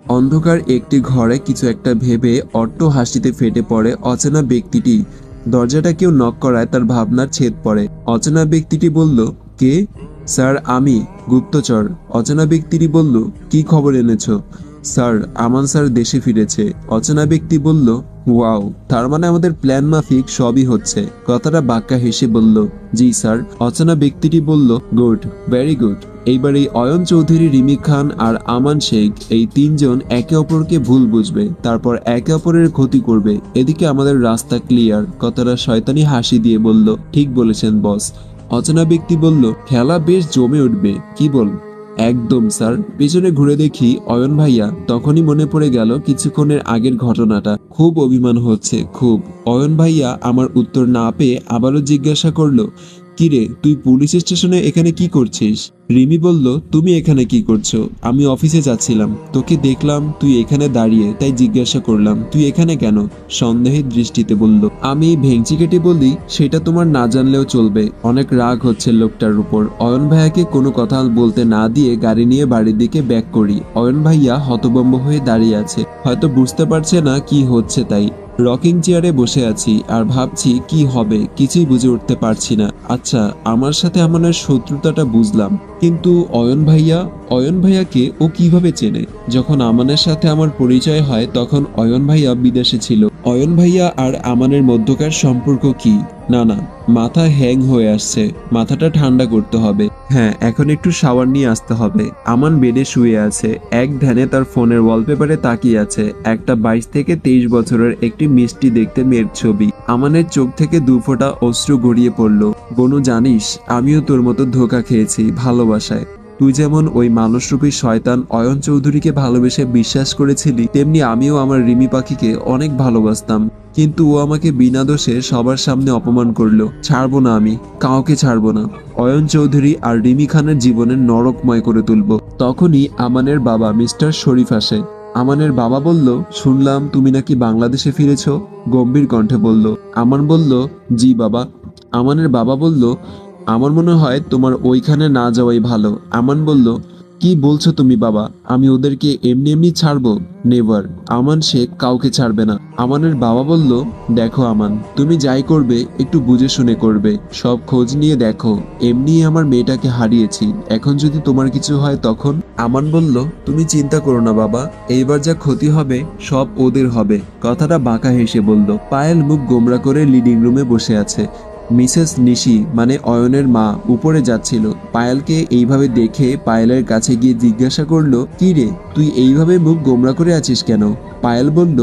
অন্ধকার একটি ঘরে কিছু একটা ভেবে অট্ট হাসিতে ফেটে পড়ে অচেনা ব্যক্তিটি। দরজাটা কেউ নক করায় তার ভাবনার ছেদ পড়ে। অচেনা ব্যক্তিটি বলল, কে? স্যার, আমি, গুপ্তচর। অচেনা ব্যক্তিটি বলল, কি খবর এনেছো? স্যার, আমান স্যার দেশে ফিরেছে। অচেনা ব্যক্তি বলল, ওয়াও, তার মানে আমাদের প্ল্যান মাফিক সবই হচ্ছে। কথাটা বাক্কা হেসে বলল, জি স্যার। অচেনা ব্যক্তিটি বলল, গুড, ভেরি গুড। এইবার এই অয়ন চৌধুরী, রিমি খান আর আমান শেখ, এই তিনজন একে অপরকে ভুল বুঝবে, তারপর একে অপরের ক্ষতি করবে। এদিকে আমাদের রাস্তা ক্লিয়ার। কথাটা শয়তানি হাসি দিয়ে বলল, ঠিক বলেছেন বস। অচেনা ব্যক্তি বলল, খেলা বেশ জমে উঠবে, কি বল? একদম স্যার। পেছনে ঘুরে দেখি অয়ন ভাইয়া। তখনই মনে পড়ে গেল কিছুক্ষণের আগের ঘটনাটা। খুব অভিমান হচ্ছে, খুব। অয়ন ভাইয়া আমার উত্তর না পেয়ে আবারও জিজ্ঞাসা করলো, কিরে, তুই পুলিশ স্টেশনে এখানে কি করছিস? রিমি বলল, তুমি এখানে কি করছো? আমি অফিসে যাচ্ছিলাম, তোকে দেখলাম তুই এখানে দাঁড়িয়ে, তাই জিজ্ঞাসা করলাম তুই এখানে কেন। সন্দেহের দৃষ্টিতে বলল। আমি ভেঙচি কেটে বলি, সেটা তোমার না জানলেও চলবে। অনেক রাগ হচ্ছে লোকটার উপর। অয়ন ভাইয়াকে কোনো কথা বলতে না দিয়ে গাড়ি নিয়ে বাড়ির দিকে ব্যাক করি। অয়ন ভাইয়া হতভম্ব হয়ে দাঁড়িয়ে আছে, হয়তো বুঝতে পারছে না কি হচ্ছে। তাই রকিং চেয়ারে বসে আছি আর ভাবছি কি হবে, কিছুই বুঝে উঠতে পারছি না। আচ্ছা, আমার সাথে আমানের শত্রুতাটা বুঝলাম, কিন্তু অয়ন ভাইয়াকে ও কিভাবে চেনে? যখন আমানের সাথে আমার পরিচয় হয় তখন অয়ন ভাইয়া বিদেশে ছিল। অয়ন ভাইয়া আর আমানের মধ্যকার সম্পর্ক কি? না না, মাথা হ্যাং হয়ে আসছে। মাথাটা ঠান্ডা করতে হবে। হ্যাঁ, এখন একটু শাওয়ার নিয়ে আসতে হবে। আমান বেডে শুয়ে আছে, এক ধ্যানে তার ফোনের ওয়ালপেপারে তাকিয়ে আছে। একটা 22 থেকে 23 বছরের একটি মিষ্টি দেখতে মেয়ের ছবি। আমানের চোখ থেকে দুফোঁটা অশ্রু গড়িয়ে পড়ল। বনু, জানিস, আমিও তোর মতো ধোঁকা খেয়েছি ভালোবাসায়। তুই যেমন ওই মানুষরূপী শয়তান অয়ন চৌধুরীকে ভালোবেসে বিশ্বাস করেছিলি, তেমনি আমিও আমার রিমি পাখিকে অনেক ভালোবাসতাম। কিন্তু ও আমাকে বিনা দোষে সবার সামনে অপমান করলো। ছাড়বো না, আমি কাউকে ছাড়বো না। অয়ন চৌধুরী আর রিমি খানের জীবনের নরকময় করে তুলবো। তখনই আমানের বাবা মিস্টার শরীফ আসে। আমানের বাবা বলল, শুনলাম তুমি নাকি বাংলাদেশে ফিরেছো। গম্ভীর কণ্ঠে বলল। আমান বলল, জি বাবা। আমানের বাবা বলল, আমার মনে হয় তোমার ওইখানে না যাওয়াই ভালো। আমান বলল, কি বলছো তুমি বাবা? আমি ওদেরকে এমনি এমনি ছাড়বো? নেভার। আমান শেখ কাউকে ছাড়বে না। আমানের বাবা বলল, দেখো আমান, তুমি যাই করবে একটু বুঝে শুনে করবে। সব খোঁজ নিয়ে দেখো। এমনি আমার মেয়েটাকে হারিয়েছি, এখন যদি তোমার কিছু হয় তখন। আমান বলল, তুমি চিন্তা করো না বাবা, এইবার যা ক্ষতি হবে সব ওদের হবে। কথাটা বাঁকা হেসে বলল। পায়েল মুখ গোমরা করে লিডিং রুমে বসে আছে। মিসেস নিশি মানে অয়নের মা উপরে যাচ্ছিল। পায়েলকে এইভাবে দেখে পায়েলের কাছে গিয়ে জিজ্ঞাসা করলো, কি রে, তুই এইভাবে মুখ গোমরা করে আছিস কেন? পায়েল বলল,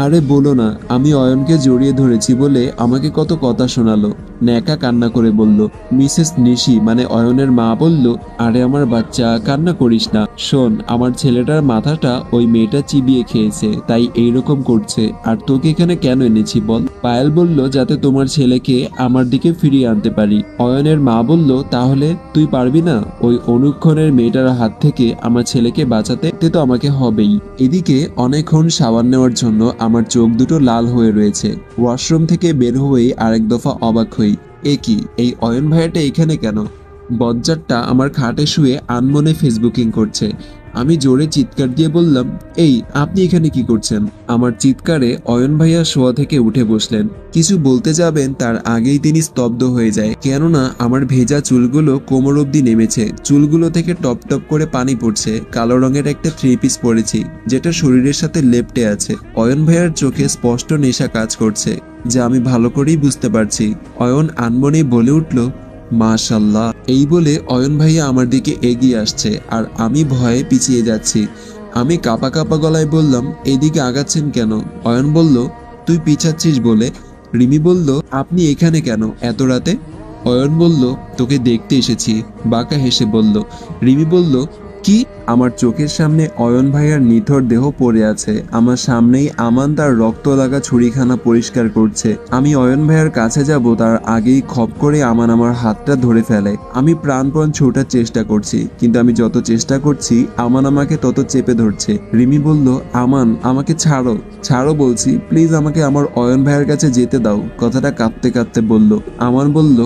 আরে বলো না, আমি অয়নকে জড়িয়ে ধরেছি বলে আমাকে কত কথা শোনালো। ন্যাকা কান্না করে বলল। মিসেস নিশি মানে অয়নের মা বলল, আরে আমার বাচ্চা, কান্না করিস না। শোন, আমার ছেলেটার মাথাটা ওই মেয়েটা চিবিয়ে খেয়েছে, তাই এইরকম করছে। আর তোকে এখানে কেন এনেছি বল? পায়েল বলল, যাতে তোমার ছেলেকে আমার দিকে ফিরিয়ে আনতে পারি। অয়নের মা বলল, তাহলে তুই পারবি না ওই অনুক্ষণের মেয়েটার হাত থেকে আমার ছেলেকে বাঁচাতে? তো আমাকে হবেই। এদিকে অনেকক্ষণ শাওয়ার নেওয়ার জন্য আমার চোখ দুটো লাল হয়ে রয়েছে। ওয়াশরুম থেকে বের হয়েই আরেক দফা অবাক হই। এ কি, এই অয়ন ভাইয়াটা এখানে কেন? বজ্জারটা আমার খাটে শুয়ে আনমনে ফেসবুকিং করছে। আমি জোরে চিৎকার দিয়ে বললাম, এই আপনি এখানে কি করছেন? আমার চিৎকারে অয়ন ভাইয়া শোয়া থেকে উঠে বসলেন। কিছু বলতে যাবেন তার আগেই তিনি স্তব্ধ হয়ে যায়, কেননা আমার ভেজা চুলগুলো কোমর অবধি নেমেছে। চুলগুলো থেকে টপ টপ করে পানি পড়ছে। কালো রঙের একটা 3 পিস পরেছি, যেটা শরীরের সাথে লেপ্টে আছে। অয়ন ভাইয়ার চোখে স্পষ্ট নেশা কাজ করছে, যা আমি ভালো করেই বুঝতে পারছি। অয়ন আনমনেই বলে উঠল, মাশাল্লাহ। এই বলে অয়ন ভাইয়া আমার দিকে এগিয়ে আসছে আর আমি ভয়ে পিছিয়ে যাচ্ছি। আমি কাঁপা কাঁপা গলায় বললাম, এইদিকে আগাচ্ছেন কেন? অয়ন বলল, তুই পিছাচ্ছিস বলে। রিমি বলল, আপনি এখানে কেন এত রাতে? অয়ন বলল, তোকে দেখতে এসেছি। বাঁকা হেসে বলল। রিমি বলল, কি? আমার চোখের সামনে অয়ন ভাইয়ার নিথর দেহ পড়ে আছে। আমার সামনেই আমান তার রক্ত লাগা ছুরিখানা পরিষ্কার করছে। আমি অয়ন ভাইয়ার কাছে যাব তার আগেই খপ করে আমান আমার হাতটা ধরে ফেলে। আমি প্রাণপণ ছোটার চেষ্টা করছি, কিন্তু আমি যত চেষ্টা করছি আমান আমাকে তত চেপে ধরছে। রিমি বলল, আমান, আমাকে ছাড়ো, ছাড়ো বলছি, প্লিজ আমাকে আমার অয়ন ভাইয়ার কাছে যেতে দাও। কথাটা কাঁদতে কাঁদতে বলল। আমান বলল,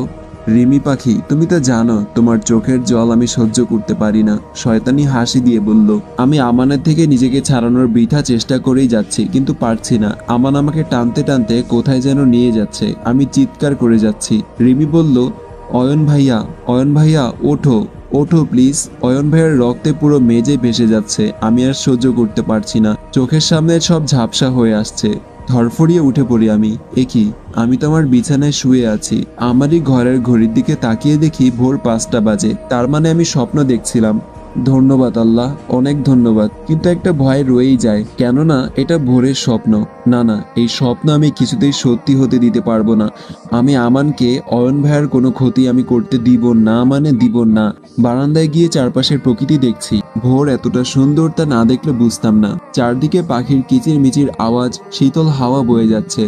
রিমি পাখি, তুমি তো জানো তোমার চোখের জল আমি সহ্য করতে পারি না। শয়তানি হাসি দিয়ে বলল, আমি আমানের থেকে নিজেকে ছাড়ানোর বৃথা চেষ্টা করেই যাচ্ছি, কিন্তু পারছি না। আমান আমাকে টানতে টানতে কোথায় যেন নিয়ে যাচ্ছে। আমি চিৎকার করে যাচ্ছি। রিমি বলল, অয়ন ভাইয়া, অয়ন ভাইয়া, ওঠো ওঠো প্লিজ। অয়ন ভাইয়ের রক্তে পুরো মেজে ভেসে যাচ্ছে। আমি আর সহ্য করতে পারছি না। চোখের সামনে সব ঝাপসা হয়ে আসছে। ধরফড়িয়ে উঠে পড়ি আমি। একই, আমি তো আমার বিছানায় শুয়ে আছি। আমারই ঘরের ঘড়ির দিকে তাকিয়ে দেখি ভোর 5টা বাজে। তার মানে আমি স্বপ্ন দেখছিলাম। ধন্যবাদ আল্লাহ, অনেক ধন্যবাদ। কিন্তু একটা ভয় রয়েই যায়, কেননা এটা ভোরের স্বপ্ন। না না, এই স্বপ্ন আমি কিছুতেই সত্যি হতে দিতে পারবো না। আমি আমানকে, অয়ন ভাইয়ের কোনো ক্ষতি আমি করতে দিব না, মানে দিব না। বারান্দায় গিয়ে চারপাশের প্রকৃতি দেখছি। ভোর এতটা সুন্দর তা না দেখলে বুঝতাম না। চারদিকে পাখির কিচির মিচির আওয়াজ, শীতল হাওয়া বয়ে যাচ্ছে।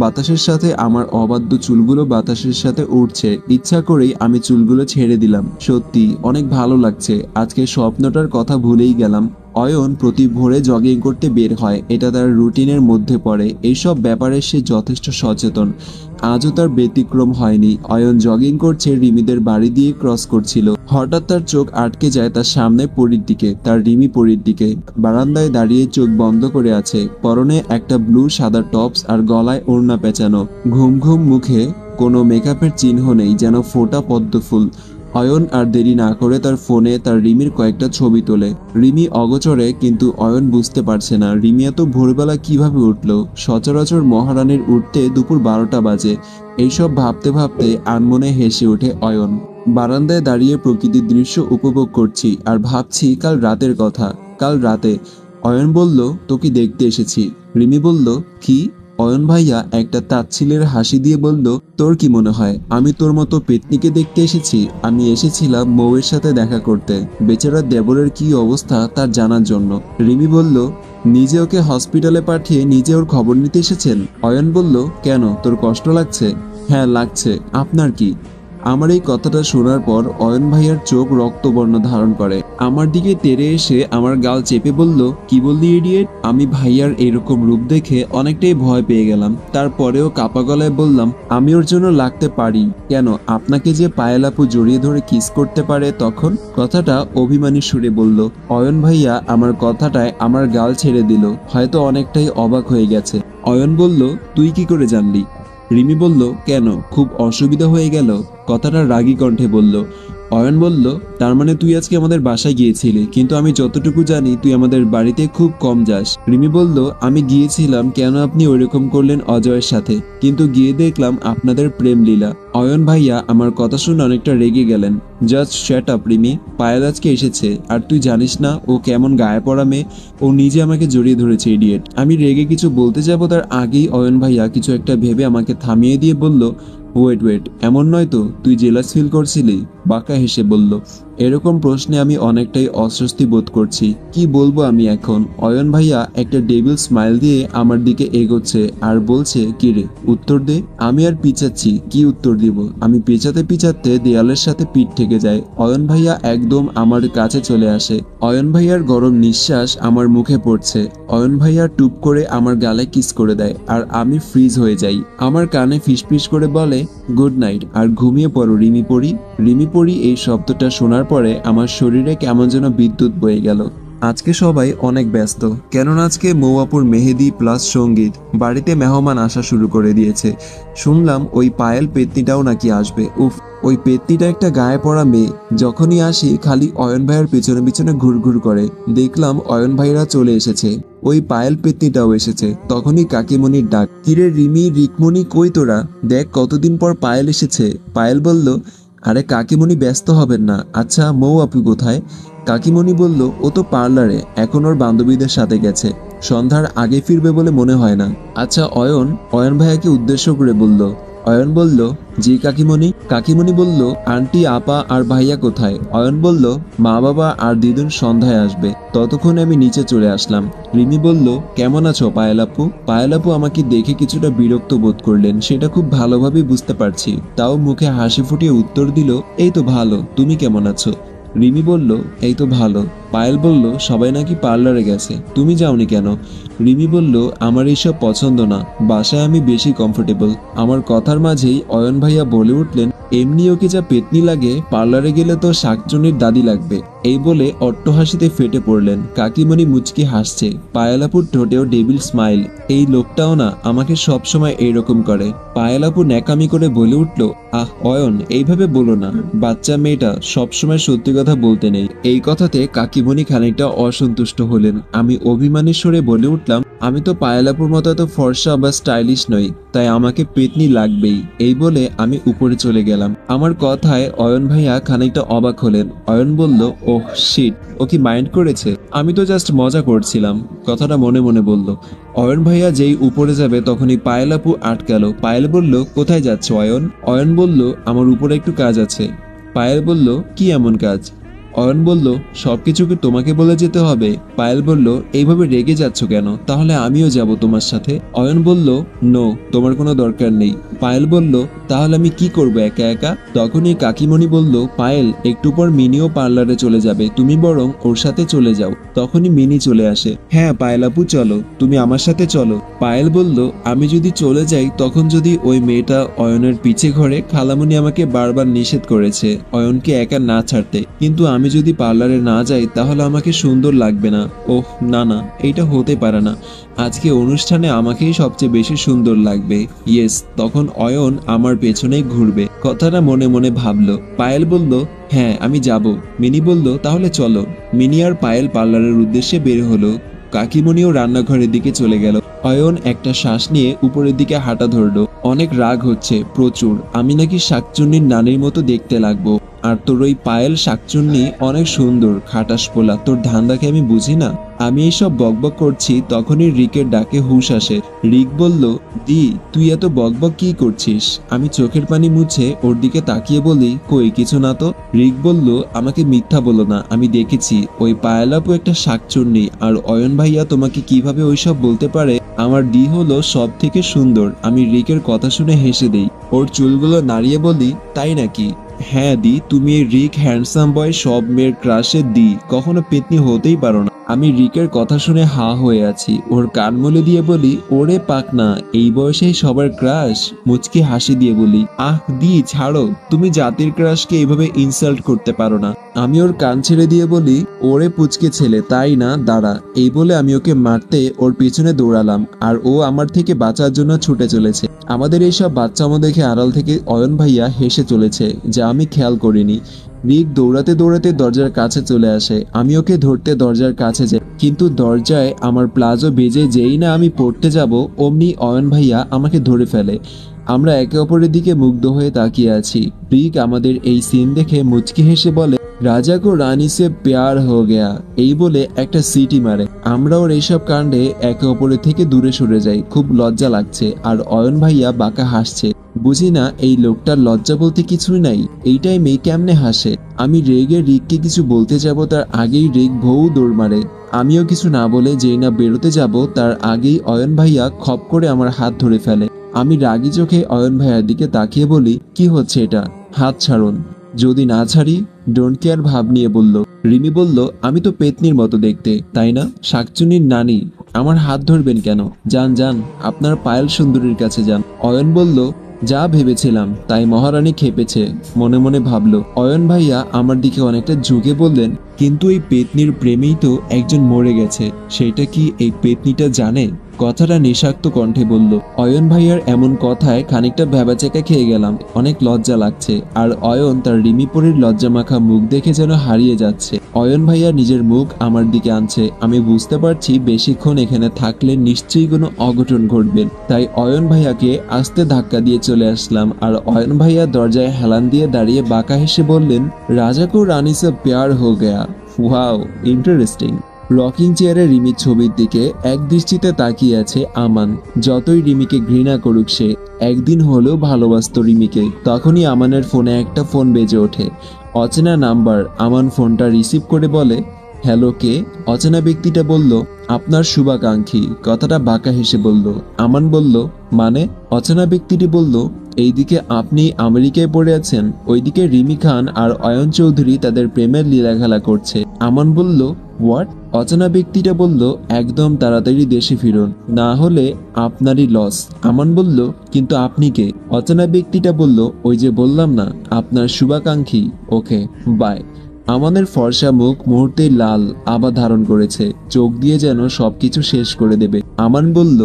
বাতাসের সাথে আমার অবাধ্য চুলগুলো বাতাসের সাথে উড়ছে। ইচ্ছা করেই আমি চুলগুলো ছেড়ে দিলাম। সত্যি অনেক ভালো লাগছে। আজকে স্বপ্নটার কথা ভুলেই গেলাম। অয়ন প্রতি ভোরে জগিং করতে বের হয়, এটা তার রুটিনের মধ্যে পড়ে। এইসব ব্যাপারে সে যথেষ্ট সচেতন। আজও তার ব্যতিক্রম হয়নি। অয়ন জগিং করছে, রিমিদের বাড়ি দিয়ে ক্রস করছিল। হঠাৎ তার চোখ আটকে যায় তার সামনে পরীর দিকে, তার রিমি পরীর দিকে। বারান্দায় দাঁড়িয়ে চোখ বন্ধ করে আছে। পরনে একটা ব্লু সাদা টপস আর গলায় ওড়না পেঁচানো। ঘুম ঘুম মুখে, কোনো মেকআপের চিহ্ন নেই, যেন ফোটা পদ্ম ফুল। অয়ন আর দেরি না করে তার ফোনে তার রিমির কয়েকটা ছবি তোলে। রিমি অগোচরে, কিন্তু অয়ন বুঝতে পারছে না রিমি এত ভোরবেলা কিভাবে উঠল। সচরাচর মহারানীর উঠতে দুপুর 12টা বাজে। এইসব ভাবতে ভাবতে আনমনে হেসে ওঠে অয়ন। বারান্দায় দাঁড়িয়ে প্রকৃতির দৃশ্য উপভোগ করছি আর ভাবছি কাল রাতের কথা। কাল রাতে অয়ন বলল, তোকে দেখতে এসেছি। রিমি বলল, কি? অয়ন ভাইয়া একটা তাচ্ছিলের হাসি দিয়ে বলল, তোর কি মনে হয় আমি তোর মতো পেতনিকে দেখতে এসেছি? আমি এসেছিলাম মৌয়ের সাথে দেখা করতে, বেচারা দেবরের কি অবস্থা তার জানার জন্য। রিমি বলল, নিজে ওকে হসপিটালে পাঠিয়ে নিজে ওর খবর নিতে এসেছেন? অয়ন বলল, কেন, তোর কষ্ট লাগছে? হ্যাঁ লাগছে, আপনার কি? আমার এই কথাটা শোনার পর অয়ন ভাইয়ার চোখ রক্তবর্ণ ধারণ করে। আমার দিকে তেড়ে এসে আমার গাল চেপে বলল, কি বললি ইডিয়েট? আমি ভাইয়ার এরকম রূপ দেখে অনেকটাই ভয় পেয়ে গেলাম। তারপরেও কাপা গলায় বললাম, আমি ওর জন্য লাগতে পারি কেন? আপনাকে যে পায়েল আপু জড়িয়ে ধরে কিস করতে পারে তখন? কথাটা অভিমানী সুরে বলল। অয়ন ভাইয়া আমার কথাটায় আমার গাল ছেড়ে দিল, হয়তো অনেকটাই অবাক হয়ে গেছে। অয়ন বলল, তুই কি করে জানলি? রিমি বলল, কেন, খুব অসুবিধা হয়ে গেল? কথাটা রাগী কণ্ঠে বলল। অয়ন বলল, তার মানে তুই আজকে আমাদের বাসায় গিয়েছিলি, কিন্তু আমি যতটুকু জানি তুই আমাদের বাড়িতে খুব কম যাস। রিমি বলল, আমি গিয়েছিলাম, কেন আপনি ওইরকম করলেন অজয়ের সাথে? কিন্তু গিয়ে দেখলাম আপনাদের প্রেম লীলা। অয়ন ভাইয়া আমার কথা শুনে অনেকটা রেগে গেলেন। Just shut up Rimi, Payel আজকে এসেছে আর তুই জানিস না ও কেমন গায়ে পড়া মেয়ে। ও নিজে আমাকে জড়িয়ে ধরেছে ইডিয়েট। আমি রেগে কিছু বলতে যাব তার আগেই অয়ন ভাইয়া কিছু একটা ভেবে আমাকে থামিয়ে দিয়ে বলল, ওয়েট ওয়েট, এমন নয় তো তুই জেলাস ফিল করছিলি? বাঁকা হেসে বলল, এরকম প্রশ্নে আমি অনেকটাই অস্বস্তি বোধ করছি। কি বলবো আমি এখন? অয়ন ভাইয়া একটা ডেভিল স্মাইল দিয়ে আমার দিকে এগোচ্ছে আর বলছে, কি রে, উত্তর দে। আমি আর পিছাচ্ছি, কি উত্তর দিব? আমি পিছাতে পিছাতে দেয়ালের সাথে পিঠ ঠেকে যায়। অয়ন ভাইয়া একদম আমার কাছে চলে আসে। অয়ন ভাইয়ার গরম নিঃশ্বাস আমার মুখে পড়ছে। অয়ন ভাইয়া টুপ করে আমার গালে কিস করে দেয় আর আমি ফ্রিজ হয়ে যাই। আমার কানে ফিসফিস করে বলে, গুড নাইট আর ঘুমিয়ে পড়ো রিমি পড়ি। রিমি পড়ি এই শব্দটা শোনার পরে আমার শরীরে কেমন যেন বিদ্যুৎ বয়ে গেল। আজকে সবাই অনেক ব্যস্ত, কেননা আজকে মৌয়াপুর মেহেদি প্লাস সঙ্গীত। বাড়িতে মেহমান আসা শুরু করে দিয়েছে। শুনলাম ওই পায়েল পেতনিটাও নাকি আসবে। উফ, ওই পেতনিটা একটা গায়ে পড়া মেয়ে। যখনই আসি খালি অয়ন ভাইয়ের পিছনে পিছনে ঘুরঘুর করে। দেখলাম অয়ন ভাইরা চলে এসেছে, ওই পায়েল পেতনিটাও এসেছে। তখনই কাকিমণির ডাক, কিরে রিমি, রিকমণি, কই তোরা? দেখ কতদিন পর পায়েল এসেছে। পায়েল বলল, আরে কাকিমণি ব্যস্ত হবেন না। আচ্ছা মৌ আপু কোথায়? কাকিমণি বলল, ও তো পার্লারে, এখন ওর বান্ধবীদের সাথে গেছে, সন্ধ্যার আগে ফিরবে বলে মনে হয় না। আচ্ছা অয়ন, অয়ন ভাইয়াকে উদ্দেশ্য করে বলল। অয়ন বলল, জি কাকিমণি। কাকিমণি বলল, আন্টি আপা আর ভাইয়া কোথায়? অয়ন বলল, মা বাবা আর দিদুন সন্ধ্যায় আসবে, ততক্ষণে আমি নিচে চলে আসলাম। রিমি বলল, কেমন আছো পায়েল আপু? পায়েল আপু আমাকে দেখে কিছুটা বিরক্ত বোধ করলেন, সেটা খুব ভালোভাবে বুঝতে পারছি। তাও মুখে হাসি ফুটিয়ে উত্তর দিল, এই তো ভালো, তুমি কেমন আছো? রিমি বলল, এই তো ভালো। পায়েল বলল, সবাই নাকি পার্লারে গেছে, তুমি যাওনি কেন? রিমি বলল, আমার এইসব পছন্দ না, বাসায় আমি বেশি কমফোর্টেবল। আমার কথার মাঝেই অয়ন ভাইয়া বলে উঠলেন, এমনি ওকে যা পেতনি লাগে, পার্লারে গেলে তো শাকচুনির দাদি লাগবে। এই বলে অট্টহাসিতে ফেটে পড়লেন। কাকিমণি মুচকি হাসছে, পায়েলাপুর ঠোঁটেও ডেভিল স্মাইল। এই লোকটাও না আমাকে সবসময় এইরকম করে। পায়েলাপু ন্যাকামি করে বলে উঠল, আহ অয়ন, এইভাবে বলো না, বাচ্চা মেয়েটা সবসময় সত্যি কথা বলতে নেই। এই কথাতে কাকিমণি খানিকটা অসন্তুষ্ট হলেন। আমি অভিমানী স্বরে বলে উঠলাম, আমি তো পায়েলাপুর মতো এত ফর্সা বা স্টাইলিশ নই, তাই আমাকে পেতনি লাগবেই। এই বলে আমি উপরে চলে গেলাম। আমার কথায় অয়ন ভাইয়া খানিকটা অবাক হলেন। অয়ন বলল, ওহ শিট, ও কি মাইন্ড করেছে? আমি তো জাস্ট মজা করছিলাম, কথাটা মনে মনে বলল। অয়ন ভাইয়া যেই উপরে যাবে তখনই পায়েল আপু আটকালো। পায়েল বলল, কোথায় যাচ্ছ অয়ন? অয়ন বলল, আমার উপরে একটু কাজ আছে। পায়েল বলল, কি এমন কাজ? অয়ন বলল, সবকিছু কি তোমাকে বলে যেতে হবে? পায়েল বলল, এইভাবে রেগে যাচ্ছ কেন? তাহলে আমিও যাব তোমার সাথে। অয়ন বলল, নো, তোমার কোনো দরকার নেই। পায়েল বলল, তাহলে আমি কি করব একা একা? তখনই কাকিমণি বলল, পায়েল, একটু পর মিনিও পার্লারে চলে যাবে, তুমি বরং ওর সাথে চলে যাও। তখনই মিনি চলে আসে। হ্যাঁ পায়েল আপু, চলো, তুমি আমার সাথে চলো। পায়েল বলল, আমি যদি চলে যাই তখন যদি ওই মেয়েটা অয়নের পিছে ঘরে, খালামণি আমাকে বারবার নিষেধ করেছে অয়নকে একা না ছাড়তে, কিন্তু আমি যদি পার্লারে না যাই তাহলে আমাকে সুন্দর লাগবে না। ওহ না না, এইটা হতে পারে না, আজকে অনুষ্ঠানে আমাকেই সবচেয়ে বেশি সুন্দর লাগবে। ইয়েস, তখন অয়ন আমার পেছনেই ঘুরবে, কথাটা মনে মনে ভাবলো। পায়েল বলল, হ্যাঁ আমি যাব। মিনি বলল, তাহলে চলো। মিনি আর পায়েল পার্লারের উদ্দেশ্যে বের হলো। কাকিমণিও রান্নাঘরের দিকে চলে গেল। অয়ন একটা শ্বাস নিয়ে উপরের দিকে হাঁটা ধরলো। অনেক রাগ হচ্ছে, প্রচুর। আমি নাকি শাকচুন্নির নানির মতো দেখতে লাগবো, আর তোর ওই পায়েল শাকচুন্নি অনেক সুন্দর, খাটাস পোলা, তোর ধান্দাকে আমি বুঝি না। আমি এইসব বকবক করছি, তখনই রিকের ডাকে হুঁশ আসে। রিক বলল, দি, তুই এত বকবক কি করছিস? আমি চোখের পানি মুছে ওর দিকে তাকিয়ে বলি, কই কিছু না তো। রিক বলল, আমাকে মিথ্যা বলো না, আমি দেখেছি ওই পায়েল আপু একটা শাকচুন্নি, আর অয়ন ভাইয়া তোমাকে কিভাবে ওইসব বলতে পারে? আমার দি হলো সব থেকে সুন্দর। আমি রিকের কথা শুনে হেসে দেই। ওর চুলগুলো নাড়িয়ে বলি, তাই নাকি? হ্যাঁ দি, তুমি এই রিক হ্যান্ডসাম বয় সব মেয়ের ক্রাশের দি, কখনো পেতনি হতেই পারো না। আমি রিকের কথা শুনে হা হয়ে আছি। ওর কান মলে দিয়ে বলি, ওরে পাকনা, এই বয়সেই সবার ক্রাশ? মুচকি হাসি দিয়ে বলি, আহ দি ছাড়ো, তুমি জাতির ক্রাশকে এইভাবে ইনসাল্ট করতে পারো না। আমি ওর কান ছেড়ে দিয়ে বলি, ওরে পুচকে ছেলে, তাই না, দাঁড়া। এই বলে আমি ওকে মারতে ওর পিছনে দৌড়ালাম, আর ও আমার থেকে বাঁচার জন্য ছুটে চলেছে। আমাদের এইসব বাচ্চামো দেখে আড়াল থেকে অয়ন ভাইয়া হেসে চলেছে, যা আমি খেয়াল করিনি। রিক দৌড়াতে দৌড়াতে দরজার কাছে চলে আসে। আমি ওকে ধরতে দরজার কাছে যাই, কিন্তু দরজায় আমার প্লাজো বেজে যেই না আমি পড়তে যাব, অমনি অয়ন ভাইয়া আমাকে ধরে ফেলে। আমরা একে অপরের দিকে মুগ্ধ হয়ে তাকিয়ে আছি। রিক আমাদের এই সিন দেখে মুচকি হেসে বলে, রাজা কো রানী সে প্যার হো গেয়া, এই বলে একটা সিটি মারে। আমরা ওর এইসব কাণ্ডে একে অপরের থেকে দূরে সরে যাই। খুব লজ্জা লাগছে, আর অয়ন ভাইয়া বাঁকা হাসছে। বুঝি না এই লোকটার লজ্জা বলতে কিছুই নাই, এই টাইমে কেমনে হাসে। আমি রেগে রিককে কিছু বলতে যাব, তার আগেই রিক ভৌ দৌড় মারে। আমিও কিছু না বলে যেই না বেরোতে যাব, তার আগেই অয়ন ভাইয়া খপ করে আমার হাত ধরে ফেলে। আমি রাগি চোখে অয়ন ভাইয়ার দিকে তাকিয়ে বলি, কি হচ্ছে এটা? হাত ছাড়ুন। যদি না ছাড়ি? ডোন্ট কেয়ার ভাব নিয়ে বলল। রিমি বলল, আমি তো পেতনির মতো দেখতে, তাই না? শাকচুনির নানি, আমার হাত ধরবেন কেন? যান যান, আপনার পায়েল সুন্দরীর কাছে যান। অয়ন বলল, যা ভেবেছিলাম তাই, মহারানী খেপেছে, মনে মনে ভাবলো। অয়ন ভাইয়া আমার দিকে অনেকটা ঝুঁকে বললেন, কিন্তু এই পেতনির প্রেমেই তো একজন মরে গেছে, সেটা কি এই পেতনিটা জানে? কথাটা নিষাক্ত কণ্ঠে বলল। অয়ন ভাইয়ার এমন কথায় খানিকটা ভ্যাবাচেকা খেয়ে গেলাম। অনেক লজ্জা লাগছে, আর অয়ন তার রিমিপুরের লজ্জামাখা মুখ দেখে যেন হারিয়ে যাচ্ছে। অয়ন ভাইয়া নিজের মুখ আমার দিকে আনছে। আমি বুঝতে পারছি বেশিক্ষণ এখানে থাকলে নিশ্চয়ই কোনো অঘটন ঘটবে, তাই অয়ন ভাইয়াকে আস্তে ধাক্কা দিয়ে চলে আসলাম। আর অয়ন ভাইয়া দরজায় হেলান দিয়ে দাঁড়িয়ে বাঁকা হেসে বললেন, রাজা কো রানী সে প্যার হো গেয়া। Wow, interesting. রকিং চেয়ারে রিমির ছবির দিকে এক দৃষ্টিতে তাকিয়ে আছে আমান। যতই রিমিকে ঘৃণা করুক, সে একদিন হলেও ভালোবাসতো রিমিকে। তখনই আমানের ফোনে একটা ফোন বেজে ওঠে। অচেনা নাম্বার। আমান ফোনটা রিসিভ করে বলে, হ্যালো কে? অচেনা ব্যক্তিটা বলল, আপনার শুভাকাঙ্ক্ষী। কথাটা বাঁকা হেসে বলল। আমান বলল, মানে? অচেনা ব্যক্তিটি বলল, এইদিকে আপনি আমেরিকায় পড়ে আছেন, ওইদিকে রিমি খান আর অয়ন চৌধুরী তাদের প্রেমের লীলাখেলা করছে। আমান বলল, হোয়াট? অচেনা ব্যক্তিটা বলল, একদম তাড়াতাড়ি দেশে ফিরুন, না হলে আপনারই লস। আমান বলল, কিন্তু আপনি কে? অচেনা ব্যক্তিটা বলল, ওই যে বললাম না, আপনার শুভাকাঙ্ক্ষী। ওকে, বাই। আমানের ফর্সা মুখ মুহূর্তেই লাল আভা ধারণ করেছে, চোখ দিয়ে যেন সবকিছু শেষ করে দেবে। আমান বলল,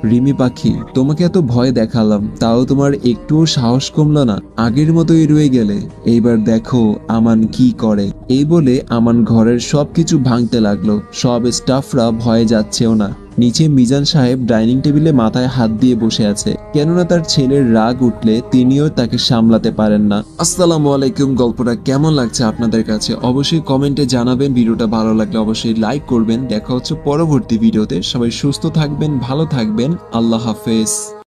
রিমি পাখি, তোমাকে এত ভয় দেখালাম, তাও তোমার একটুও সাহস কমলো না, আগের মতোই রয়ে গেলে। এইবার দেখো আমান কি করে। এই বলে আমান ঘরের সবকিছু ভাঙতে লাগলো। সব স্টাফরা ভয়ে যাচ্ছেও না। নিচে মিজান সাহেব ডাইনিং টেবিলে মাথায় হাত দিয়ে বসে আছে, কেননা তার ছেলের রাগ উঠলে তিনিও তাকে সামলাতে পারেন না। আসসালামু আলাইকুম। গল্পটা কেমন লাগছে আপনাদের কাছে অবশ্যই কমেন্টে জানাবেন। ভিডিওটা ভালো লাগলে অবশ্যই লাইক করবেন। দেখা হচ্ছে পরবর্তী ভিডিওতে। সবাই সুস্থ থাকবেন, ভালো থাকবেন। আল্লাহ হাফেজ।